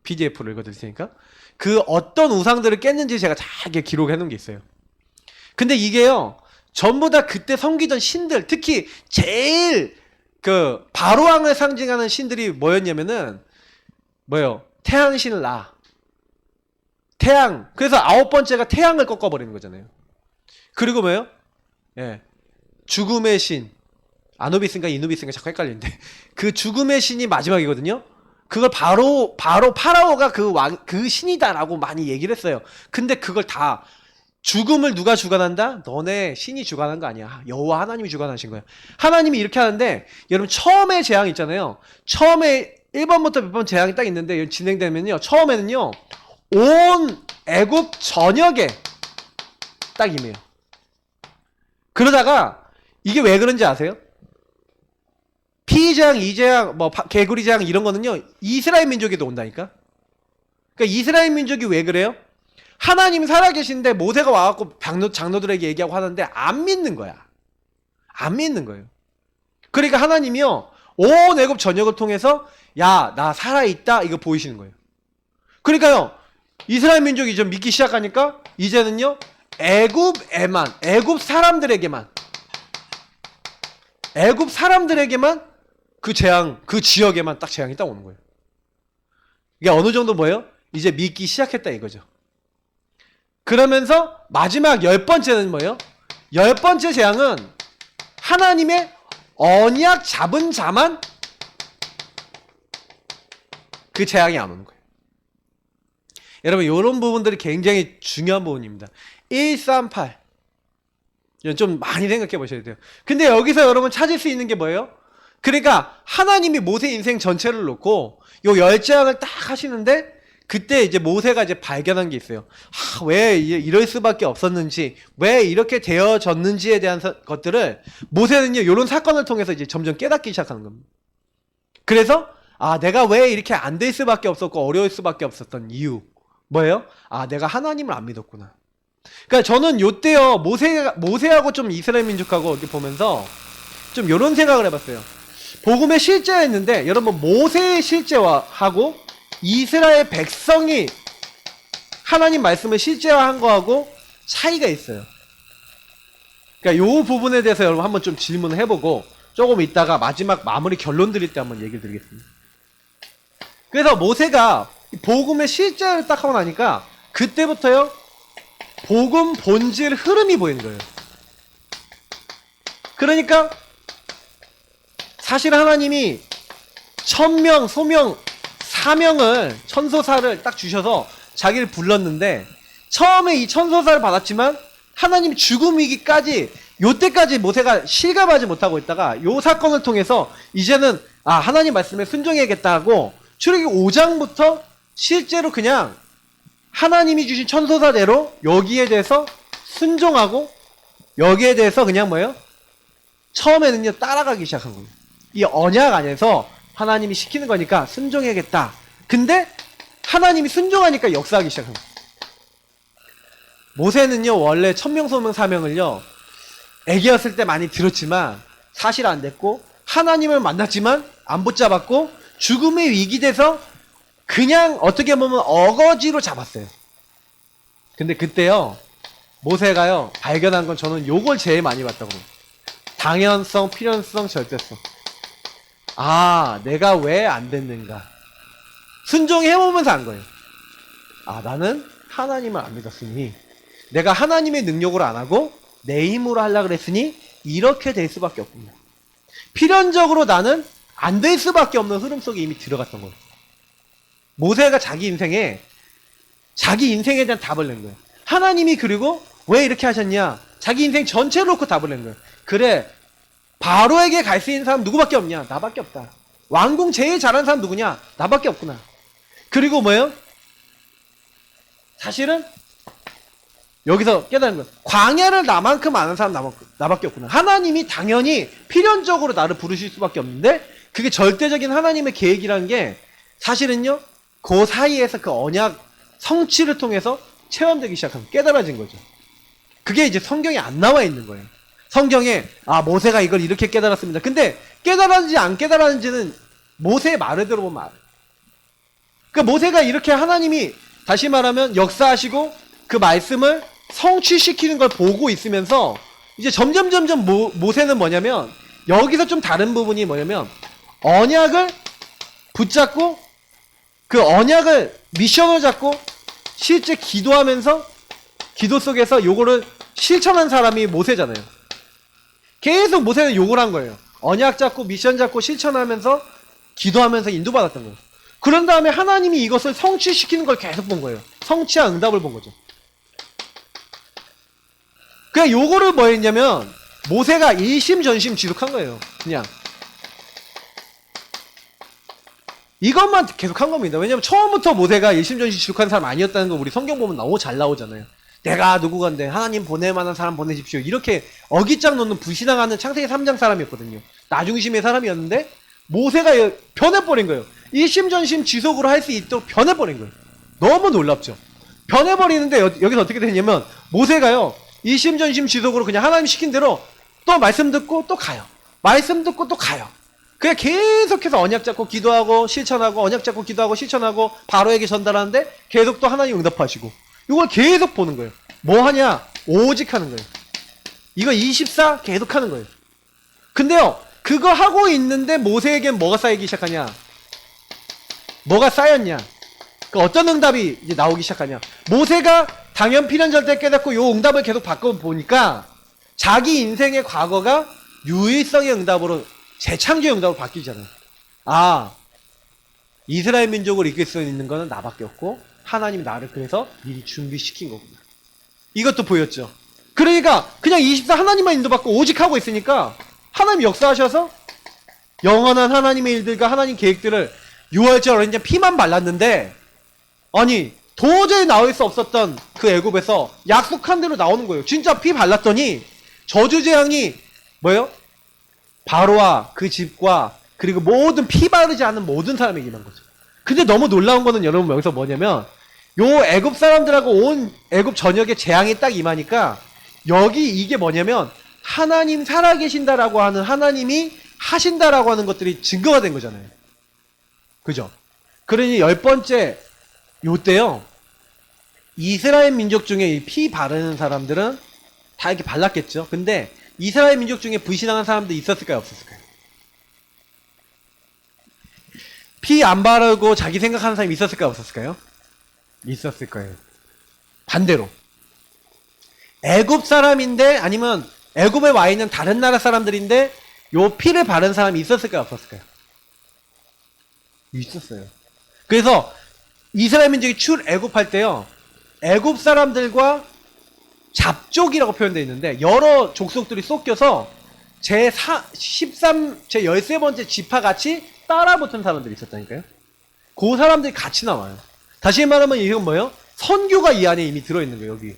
PDF로 읽어드릴 테니까. 그 어떤 우상들을 깼는지 제가 잘 기록해 놓은 게 있어요. 근데 이게요, 전부 다 그때 섬기던 신들, 특히 제일 바로왕을 상징하는 신들이 뭐였냐면은, 태양신 라. 태양. 그래서 9번째가 태양을 꺾어버리는 거잖아요. 그리고 죽음의 신. 아누비스인가 이누비스인가 자꾸 헷갈리는데 그 죽음의 신이 마지막이거든요. 그걸 바로 파라오가 그 신이다라고 많이 얘기를 했어요. 근데 그걸 다 죽음을 누가 주관한다? 너네 신이 주관한 거 아니야. 여호와 하나님이 주관하신 거야. 하나님이 이렇게 하는데 여러분 처음에 재앙 있잖아요. 처음에 1번부터 몇 번 재앙이 딱 있는데 진행되면요. 처음에는요. 온 애굽 전역에 딱 임해요. 그러다가 이게 왜 그런지 아세요? 피재앙, 이재앙, 뭐 개구리 재앙 이런 거는요. 이스라엘 민족에도 온다니까. 그러니까 이스라엘 민족이 왜 그래요? 하나님 살아계신데 모세가 와갖고 장로들에게 얘기하고 하는데 안 믿는 거야. 안 믿는 거예요. 그러니까 하나님이요. 온 애굽 전역을 통해서 야, 나 살아있다 이거 보이시는 거예요. 그러니까요. 이스라엘 민족이 좀 믿기 시작하니까 이제는요. 애굽에만, 애굽 사람들에게만 그 재앙, 그 지역에만 딱 재앙이 딱 오는 거예요. 이게 어느 정도 뭐예요? 이제 믿기 시작했다 이거죠. 그러면서 마지막 10번째는 뭐예요? 10번째 재앙은 하나님의 언약 잡은 자만 그 재앙이 안 오는 거예요. 여러분 이런 부분들이 굉장히 중요한 부분입니다. 138 이건 좀 많이 생각해 보셔야 돼요. 근데 여기서 여러분 찾을 수 있는 게 뭐예요? 그러니까 하나님이 모세 인생 전체를 놓고 요 10재앙을 딱 하시는데 그때 이제 모세가 이제 발견한 게 있어요. 왜 이럴 수밖에 없었는지, 왜 이렇게 되어졌는지에 대한 것들을 모세는요, 이런 사건을 통해서 이제 점점 깨닫기 시작하는 겁니다. 그래서 내가 왜 이렇게 안 될 수밖에 없었고 어려울 수밖에 없었던 이유 뭐예요? 내가 하나님을 안 믿었구나. 그러니까 저는 요때요 모세하고 좀 이스라엘 민족하고 이렇게 보면서 좀 이런 생각을 해봤어요. 복음의 실제가 있는데 여러분 모세의 실제화하고 이스라엘 백성이 하나님 말씀을 실제화한 거하고 차이가 있어요. 그러니까 요 부분에 대해서 여러분 한번 좀 질문을 해보고 조금 이따가 마지막 마무리 결론 드릴 때 한번 얘기를 드리겠습니다. 그래서 모세가 복음의 실제를 딱 하고 나니까 그때부터요 복음 본질 흐름이 보이는 거예요. 그러니까 사실 하나님이 천명, 소명, 사명을 천소사를 딱 주셔서 자기를 불렀는데 처음에 이 천소사를 받았지만 하나님 죽음 위기까지 요때까지 모세가 실감하지 못하고 있다가 요 사건을 통해서 이제는 하나님 말씀에 순종해야겠다고 출애굽기 5장부터 실제로 그냥 하나님이 주신 천소사대로 여기에 대해서 순종하고 여기에 대해서 그냥 뭐예요? 처음에는요 따라가기 시작한 거예요. 이 언약 안에서 하나님이 시키는 거니까 순종해야겠다. 근데 하나님이 순종하니까 역사하기 시작한 거예요. 모세는요 원래 천명소명 사명을요 애기였을 때 많이 들었지만 사실 안 됐고 하나님을 만났지만 안 붙잡았고 죽음의 위기 돼서 그냥 어떻게 보면 어거지로 잡았어요. 근데 그때요 모세가요 발견한 건 저는 요걸 제일 많이 봤다고 봐요. 당연성, 필연성, 절대성. 내가 왜 안 됐는가. 순종해보면서 한 거예요. 나는 하나님을 안 믿었으니 내가 하나님의 능력으로 안 하고 내 힘으로 하려고 그랬으니 이렇게 될 수밖에 없구나. 필연적으로 나는 안 될 수밖에 없는 흐름 속에 이미 들어갔던 거예요. 모세가 자기 인생에 대한 답을 낸 거예요. 하나님이 그리고 왜 이렇게 하셨냐? 자기 인생 전체를 놓고 답을 낸 거예요. 그래, 바로에게 갈 수 있는 사람 누구밖에 없냐? 나밖에 없다. 왕궁 제일 잘하는 사람 누구냐? 나밖에 없구나. 그리고 뭐예요? 사실은 여기서 깨달은 거예요. 광야를 나만큼 아는 사람 나밖에 없구나. 하나님이 당연히 필연적으로 나를 부르실 수밖에 없는데 그게 절대적인 하나님의 계획이라는 게 사실은요 그 사이에서 그 언약 성취를 통해서 체험되기 시작하면 깨달아진 거죠. 그게 이제 성경에 안 나와 있는 거예요. 성경에 모세가 이걸 이렇게 깨달았습니다. 근데 깨달았는지 안 깨달았는지는 모세의 말을 들어보면 알아요. 그러니까 모세가 이렇게 하나님이 다시 말하면 역사하시고 그 말씀을 성취시키는 걸 보고 있으면서 이제 점점 모세는 뭐냐면 여기서 좀 다른 부분이 뭐냐면 언약을 붙잡고 그 언약을 미션을 잡고 실제 기도하면서 기도 속에서 요거를 실천한 사람이 모세잖아요. 계속 모세는 욕을 한 거예요. 언약 잡고 미션 잡고 실천하면서 기도하면서 인도받았던 거예요. 그런 다음에 하나님이 이것을 성취시키는 걸 계속 본 거예요. 성취와 응답을 본 거죠. 그냥 요거를 뭐 했냐면 모세가 일심전심 지속한 거예요. 그냥 이것만 계속한 겁니다. 왜냐면 처음부터 모세가 일심전심 지속한 사람 아니었다는 거 우리 성경 보면 너무 잘 나오잖아요. 내가 누구건데 하나님 보낼 만한 사람 보내십시오. 이렇게 어깃장 놓는 불신앙하는 창세기 3장 사람이었거든요. 나중심의 사람이었는데 모세가 변해버린 거예요. 일심전심 지속으로 할 수 있도록 변해버린 거예요. 너무 놀랍죠. 변해버리는데 여기서 어떻게 되냐면 모세가요 일심전심 지속으로 그냥 하나님 시킨 대로 또 말씀 듣고 또 가요. 말씀 듣고 또 가요. 그냥 계속해서 언약 잡고 기도하고 실천하고 언약 잡고 기도하고 실천하고 바로에게 전달하는데 계속 또 하나님 응답하시고 이걸 계속 보는 거예요. 뭐 하냐? 오직 하는 거예요. 이거 24 계속 하는 거예요. 근데요 그거 하고 있는데 모세에겐 뭐가 쌓이기 시작하냐? 뭐가 쌓였냐? 그 어떤 응답이 이제 나오기 시작하냐? 모세가 당연 필연절대 깨닫고 요 응답을 계속 바꿔보니까 자기 인생의 과거가 유일성의 응답으로 재창조의 응답으로 바뀌잖아요. 아, 이스라엘 민족을 이끌 수 있는 거는 나밖에 없고 하나님이 나를 그래서 미리 준비시킨 거구나. 이것도 보였죠. 그러니까 그냥 24 하나님만 인도받고 오직 하고 있으니까 하나님 역사하셔서 영원한 하나님의 일들과 하나님 계획들을 6월절 어린양 피만 발랐는데 아니 도저히 나올 수 없었던 그 애굽에서 약속한 대로 나오는 거예요. 진짜 피 발랐더니 저주재앙이 뭐예요? 바로와 그 집과 그리고 모든 피 바르지 않은 모든 사람에게 임한 거죠. 근데 너무 놀라운 거는 여러분 여기서 뭐냐면 요 애굽 사람들하고 온 애굽 전역에 재앙이 딱 임하니까 여기 이게 뭐냐면 하나님 살아계신다라고 하는 하나님이 하신다라고 하는 것들이 증거가 된 거잖아요. 그죠? 그러니 10번째 요때요 이스라엘 민족 중에 이 피 바르는 사람들은 다 이렇게 발랐겠죠. 근데 이스라엘 민족 중에 불신앙한 사람도 있었을까요? 없었을까요? 피 안 바르고 자기 생각하는 사람이 있었을까요? 없었을까요? 있었을 거예요. 반대로 애굽 사람인데 아니면 애굽에 와 있는 다른 나라 사람들인데 요 피를 바른 사람이 있었을까요? 없었을까요? 있었어요. 그래서 이스라엘 민족이 출애굽할 때요 애굽 사람들과 잡족이라고 표현되어 있는데 여러 족속들이 쏟겨서 제 13번째 지파같이 따라붙은 사람들이 있었다니까요. 그 사람들이 같이 나와요. 다시 말하면 이건 뭐예요? 선교가 이 안에 이미 들어있는 거예요. 여기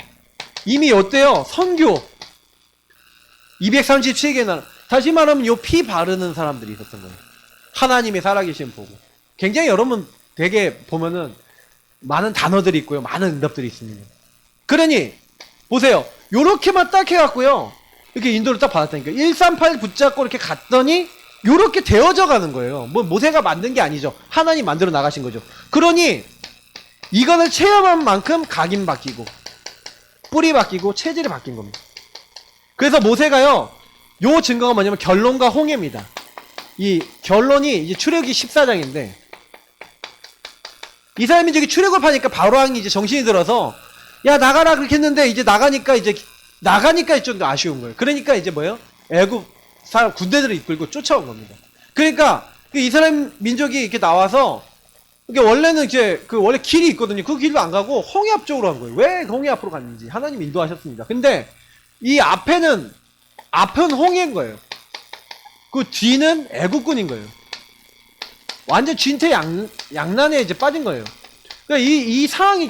이미 어때요? 선교 237개 나라. 다시 말하면 요 피 바르는 사람들이 있었던 거예요. 하나님의 살아계신 보고 굉장히 여러분 되게 보면은 많은 단어들이 있고요. 많은 응답들이 있습니다. 그러니 보세요. 요렇게만 딱 해갖고요. 이렇게 인도를 딱 받았다니까. 138 붙잡고 이렇게 갔더니 요렇게 되어져 가는 거예요. 뭐 모세가 만든 게 아니죠. 하나님 만들어 나가신 거죠. 그러니 이거를 체험한 만큼 각인 바뀌고 뿌리 바뀌고 체질이 바뀐 겁니다. 그래서 모세가요. 요 증거가 뭐냐면 결론과 홍해입니다. 이 결론이 이제 출애굽기 14장인데 이스라엘 민족이 출애굽을 하니까 바로 왕이 이제 정신이 들어서 야 나가라 그렇게 했는데 이제 나가니까 좀 더 아쉬운 거예요. 그러니까 이제 뭐예요? 애굽 사람 군대들을 이끌고 쫓아온 겁니다. 그러니까 그 이스라엘 민족이 이렇게 나와서 이게 원래는 이제 그 원래 길이 있거든요. 그 길로 안 가고 홍해 앞쪽으로 간 거예요. 왜 홍해 앞으로 갔는지 하나님 인도하셨습니다. 근데 이 앞은 홍해인 거예요. 그 뒤는 애국군인 거예요. 완전 진퇴양난에 이제 빠진 거예요. 그러니까 이 상황이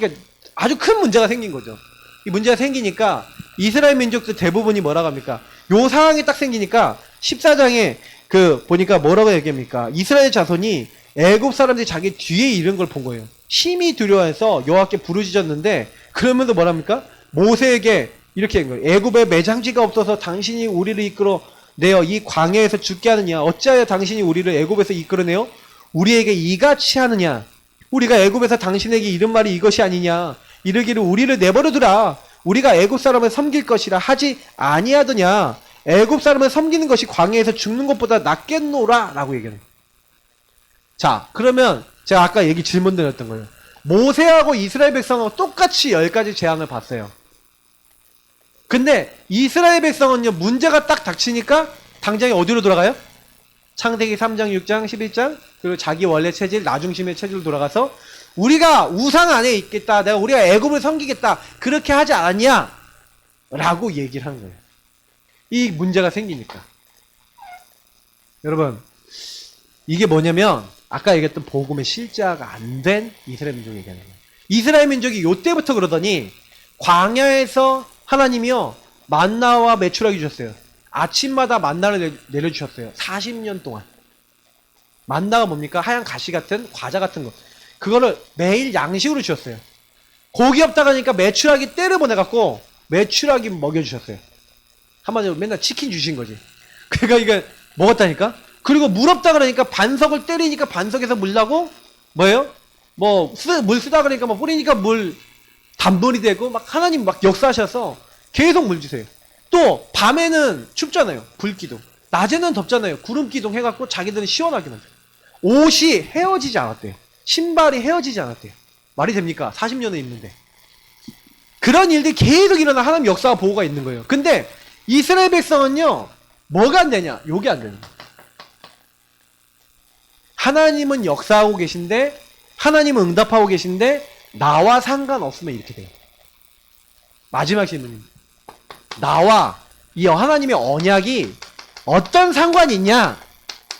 아주 큰 문제가 생긴 거죠. 이 문제가 생기니까 이스라엘 민족들 대부분이 뭐라고 합니까? 요 상황이 딱 생기니까 14장에 그 보니까 뭐라고 얘기합니까? 이스라엘 자손이 애굽 사람들이 자기 뒤에 이른 걸 본 거예요. 심히 두려워해서 여호와께 부르짖었는데 그러면서 뭐랍니까? 모세에게 이렇게 한 거예요. 애굽에 매장지가 없어서 당신이 우리를 이끌어 내어 이 광야에서 죽게 하느냐? 어찌하여 당신이 우리를 애굽에서 이끌어내어 우리에게 이같이 하느냐? 우리가 애굽에서 당신에게 이른 말이 이것이 아니냐? 이르기를 우리를 내버려두라. 우리가 애굽 사람을 섬길 것이라 하지 아니하더냐? 애굽 사람을 섬기는 것이 광야에서 죽는 것보다 낫겠노라 라고 얘기해요. 자, 그러면 제가 아까 질문 드렸던 거예요. 모세하고 이스라엘 백성하고 똑같이 10가지 재앙을 봤어요. 근데 이스라엘 백성은요 문제가 딱 닥치니까 당장에 어디로 돌아가요? 창세기 3장, 6장, 11장, 그리고 자기 원래 체질, 나중심의 체질로 돌아가서 우리가 우상 안에 있겠다. 우리가 애굽을 섬기겠다. 그렇게 하지 않았냐? 라고 얘기를 하는 거예요. 이 문제가 생기니까. 여러분, 이게 뭐냐면 아까 얘기했던 복음의 실제화가 안 된 이스라엘 민족이 얘기하는 거예요. 이스라엘 민족이 요때부터 그러더니 광야에서 하나님이요 만나와 메추라기 주셨어요. 아침마다 만나를 내려주셨어요. 40년 동안. 만나가 뭡니까? 하얀 가시 같은 과자 같은 거. 그거를 매일 양식으로 주셨어요. 고기 없다 가니까 메추라기 떼를 보내갖고 메추라기 먹여주셨어요. 한마디로 맨날 치킨 주신 거지. 그러니까 이게 먹었다니까? 그리고 물 없다 그러니까 반석을 때리니까 반석에서 물 나고 뭐예요? 물 쓰다 그러니까 뿌리니까 물 단물이 되고 막 하나님 막 역사하셔서 계속 물 주세요. 또 밤에는 춥잖아요. 불기둥. 낮에는 덥잖아요. 구름기둥 해갖고 자기들은 시원하게 만들어요. 옷이 헤어지지 않았대요. 신발이 헤어지지 않았대요. 말이 됩니까? 40년을 입는데. 그런 일들이 계속 일어나 하나님 역사와 보호가 있는 거예요. 근데 이스라엘 백성은요. 뭐가 안 되냐? 요게 안 되는 거예요. 하나님은 역사하고 계신데 하나님은 응답하고 계신데 나와 상관없으면 이렇게 돼요. 마지막 질문입니다. 나와 이 하나님의 언약이 어떤 상관이 있냐?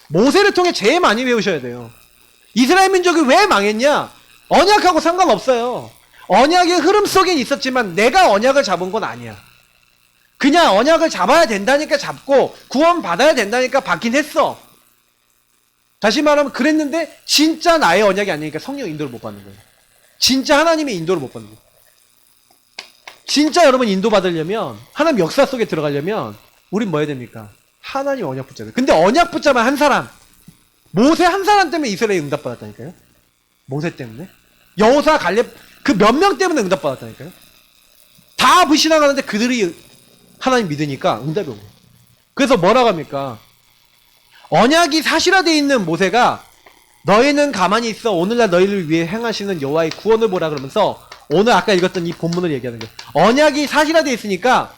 모세를 통해 제일 많이 배우셔야 돼요. 이스라엘 민족이 왜 망했냐? 언약하고 상관없어요. 언약의 흐름 속에 있었지만 내가 언약을 잡은 건 아니야. 그냥 언약을 잡아야 된다니까 잡고 구원 받아야 된다니까 받긴 했어. 다시 말하면 그랬는데 진짜 나의 언약이 아니니까 성령 인도를 못 받는 거예요. 진짜 하나님의 인도를 못 받는 거예요. 진짜 여러분 인도 받으려면 하나님 역사 속에 들어가려면 우린 뭐 해야 됩니까? 하나님 언약 붙잡아야 돼요. 근데 언약 붙잡은 한 사람, 모세 한 사람 때문에 이스라엘이 응답받았다니까요. 모세 때문에. 여호사 갈렙 그 몇 명 때문에 응답받았다니까요. 다 불신앙하는데 그들이 하나님 믿으니까 응답이 온 거예요. 그래서 뭐라고 합니까? 언약이 사실화되어 있는 모세가 너희는 가만히 있어 오늘날 너희를 위해 행하시는 여호와의 구원을 보라 그러면서 오늘 아까 읽었던 이 본문을 얘기하는 거예요. 언약이 사실화되어 있으니까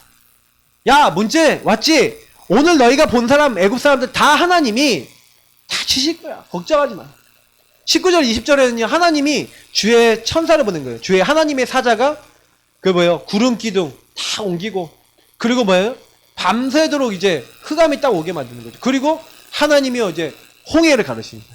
야 문제 왔지? 오늘 너희가 본 사람 애굽 사람들 다 하나님이 다 치실 거야. 걱정하지 마. 19절 20절에는요 하나님이 주의 천사를 보낸 거예요. 주의 하나님의 사자가 그 뭐예요? 구름 기둥 다 옮기고 그리고 뭐예요? 밤새도록 이제 흑암이 딱 오게 만드는 거죠. 그리고 하나님이요 이제 홍해를 가르십니다.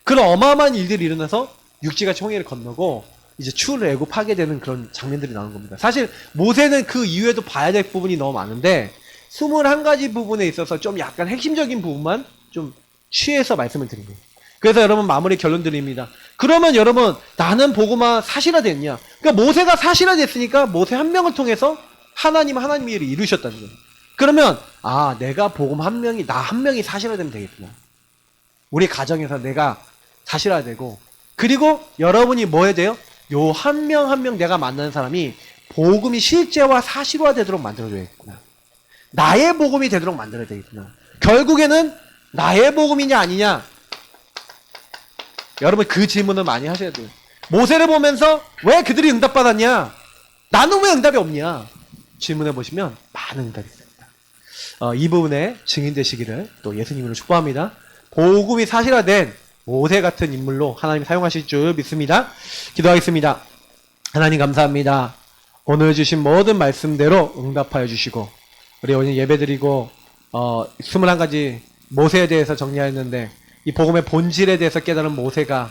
그런 어마어마한 일들이 일어나서 육지같이 홍해를 건너고 이제 추를 애굽하게 되는 그런 장면들이 나오는 겁니다. 사실 모세는 그 이후에도 봐야 될 부분이 너무 많은데 21가지 부분에 있어서 좀 약간 핵심적인 부분만 좀 취해서 말씀을 드린 거예요. 그래서 여러분 마무리 결론 드립니다. 그러면 여러분 나는 복음화 사실화됐냐? 그러니까 모세가 사실화됐으니까 모세 한 명을 통해서 하나님의 일을 이루셨다는 거예요. 그러면 내가 복음 한 명이 나 한 명이 사실화되면 되겠구나. 우리 가정에서 내가 사실화되고 그리고 여러분이 뭐 해야 돼요? 요 한 명 한 명 내가 만나는 사람이 복음이 실제와 사실화되도록 만들어줘야겠구나. 나의 복음이 되도록 만들어야 되겠구나. 결국에는 나의 복음이냐 아니냐? 여러분 그 질문을 많이 하셔야 돼요. 모세를 보면서 왜 그들이 응답받았냐? 나는 왜 응답이 없냐? 질문해 보시면 많은 응답이 있습니다. 이 부분에 증인되시기를 또 예수님으로 축복합니다. 복음이 사실화된 모세 같은 인물로 하나님 사용하실 줄 믿습니다. 기도하겠습니다. 하나님 감사합니다. 오늘 주신 모든 말씀대로 응답하여 주시고 우리 오늘 예배드리고 21가지 모세에 대해서 정리하였는데 이 복음의 본질에 대해서 깨달은 모세가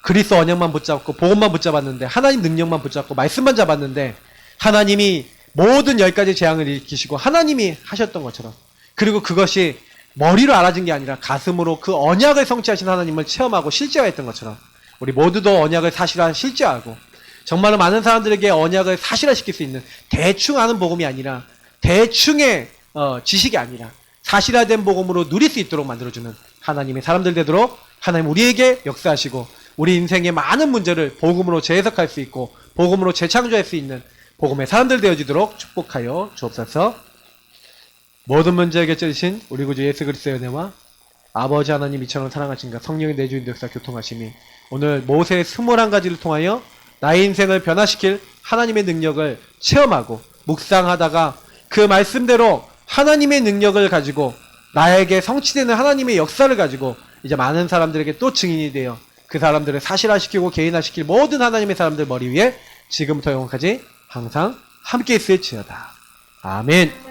그리스도 언약만 붙잡고 복음만 붙잡았는데 하나님 능력만 붙잡고 말씀만 잡았는데 하나님이 모든 10가지 재앙을 일으키시고 하나님이 하셨던 것처럼 그리고 그것이 머리로 알아진 게 아니라 가슴으로 그 언약을 성취하신 하나님을 체험하고 실제화했던 것처럼 우리 모두도 언약을 사실화 실제화하고 정말로 많은 사람들에게 언약을 사실화시킬 수 있는 대충 아는 복음이 아니라 대충의 지식이 아니라 사실화된 복음으로 누릴 수 있도록 만들어주는 하나님의 사람들 되도록 하나님 우리에게 역사하시고 우리 인생의 많은 문제를 복음으로 재해석할 수 있고 복음으로 재창조할 수 있는 복음의 사람들 되어지도록 축복하여 주옵소서. 모든 문제 해결자이신 우리 구주 예수 그리스도의 은혜와 아버지 하나님 이처럼 사랑하신가 성령의 내주인 역사 교통하심이 오늘 모세의 21가지를 통하여 나의 인생을 변화시킬 하나님의 능력을 체험하고 묵상하다가 그 말씀대로 하나님의 능력을 가지고 나에게 성취되는 하나님의 역사를 가지고 이제 많은 사람들에게 또 증인이 되어 그 사람들을 사실화시키고 개인화시킬 모든 하나님의 사람들 머리 위에 지금부터 영원까지 항상 함께 있을지어다. 아멘.